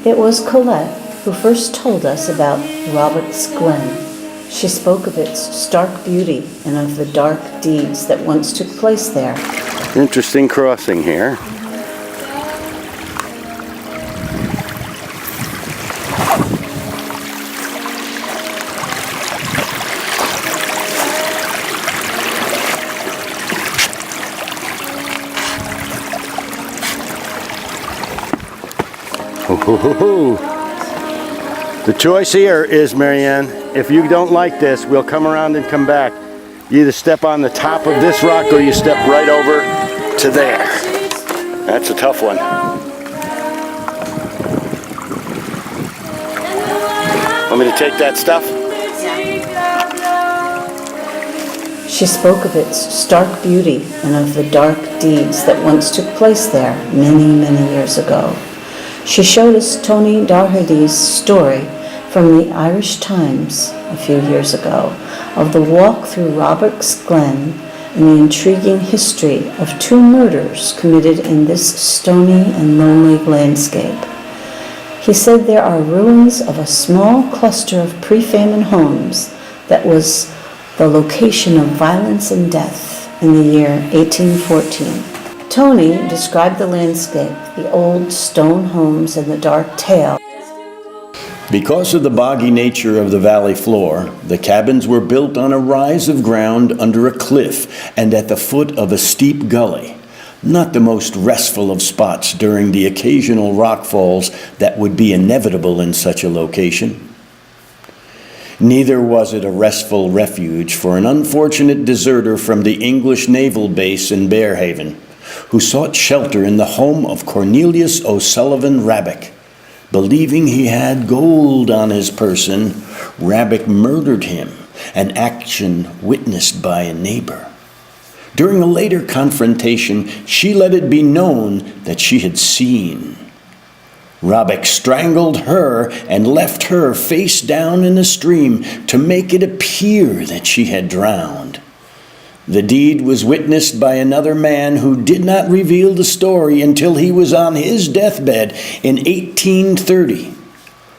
It was Colette who first told us about Rabhach's Glen. She spoke of its stark beauty and of the dark deeds that once took place there. Interesting crossing here. The choice here is, Marianne, if you don't like this, we'll come around and come back. You either step on the top of this rock or you step right over to there. That's a tough one. Want me to take that stuff? She spoke of its stark beauty and of the dark deeds that once took place there many, many years ago. She showed us Tony Doherty's story from the Irish Times a few years ago of the walk through Rabhach's Glen and the intriguing history of two murders committed in this stony and lonely landscape. He said there are ruins of a small cluster of pre-famine homes that was the location of violence and death in the year 1814. Tony described the landscape, the old stone homes and the dark tale. Because of the boggy nature of the valley floor, the cabins were built on a rise of ground under a cliff and at the foot of a steep gully. Not the most restful of spots during the occasional rockfalls that would be inevitable in such a location. Neither was it a restful refuge for an unfortunate deserter from the English naval base in Berehaven, who sought shelter in the home of Cornelius O'Sullivan Rabhach. Believing he had gold on his person, Rabhach murdered him, an action witnessed by a neighbor. During a later confrontation, she let it be known that she had seen. Rabhach strangled her and left her face down in the stream to make it appear that she had drowned. The deed was witnessed by another man who did not reveal the story until he was on his deathbed in 1830.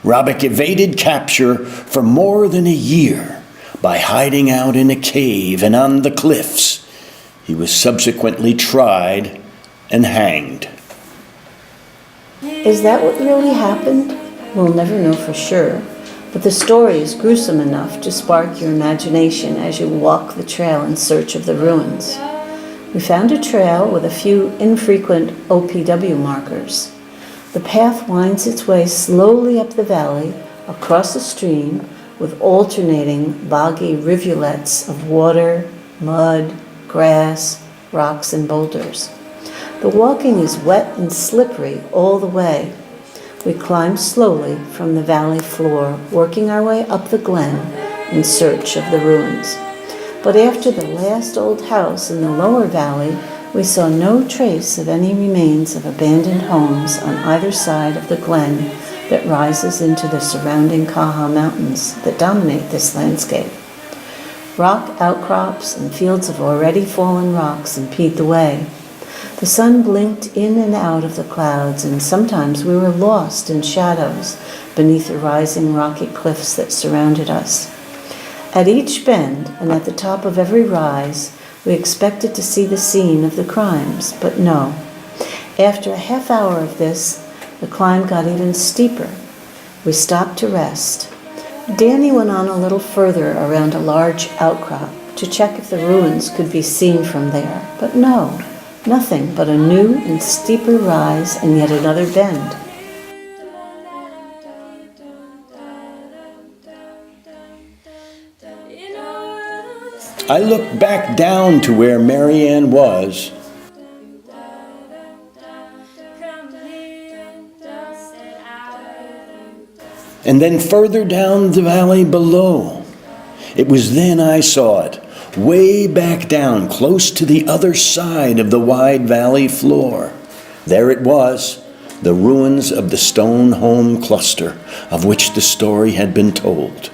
Rabhach evaded capture for more than a year by hiding out in a cave and on the cliffs. He was subsequently tried and hanged. Is that what really happened? We'll never know for sure. But the story is gruesome enough to spark your imagination as you walk the trail in search of the ruins. We found a trail with a few infrequent OPW markers. The path winds its way slowly up the valley, across a stream, with alternating boggy rivulets of water, mud, grass, rocks, and boulders. The walking is wet and slippery all the way. We climb slowly from the valley floor, working our way up the glen in search of the ruins. But after the last old house in the lower valley, we saw no trace of any remains of abandoned homes on either side of the glen that rises into the surrounding Caha Mountains that dominate this landscape. Rock outcrops and fields of already fallen rocks impede the way. The sun blinked in and out of the clouds, and sometimes we were lost in shadows beneath the rising rocky cliffs that surrounded us. At each bend and at the top of every rise, we expected to see the scene of the crimes, but no. After a half hour of this, the climb got even steeper. We stopped to rest. Danny went on a little further around a large outcrop to check if the ruins could be seen from there, but no. Nothing but a new and steeper rise and yet another bend. I looked back down to where Marianne was. And then further down the valley below. It was then I saw it. Way back down, close to the other side of the wide valley floor. There it was, the ruins of the stone home cluster of which the story had been told.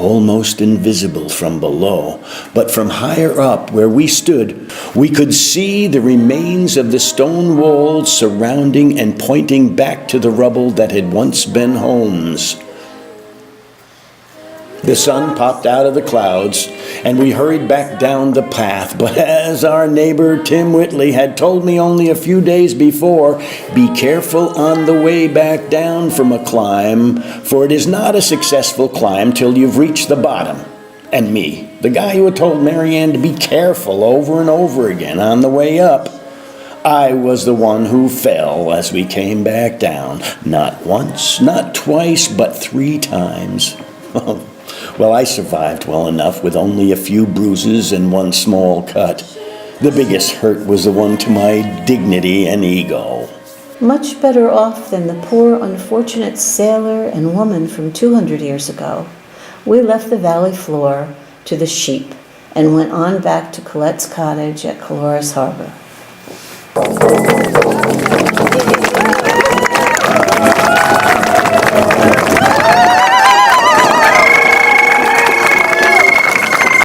almost invisible from below, but from higher up where we stood, we could see the remains of the stone walls surrounding and pointing back to the rubble that had once been homes. The sun popped out of the clouds, and we hurried back down the path. But as our neighbor Tim Whitley had told me only a few days before, be careful on the way back down from a climb, for it is not a successful climb till you've reached the bottom. And me, the guy who had told Marianne to be careful over and over again on the way up, I was the one who fell as we came back down. Not once, not twice, but 3 times. Well, I survived well enough with only a few bruises and 1 small cut. The biggest hurt was the one to my dignity and ego. Much better off than the poor, unfortunate sailor and woman from 200 years ago, we left the valley floor to the sheep and went on back to Colette's cottage at Dolores Harbor.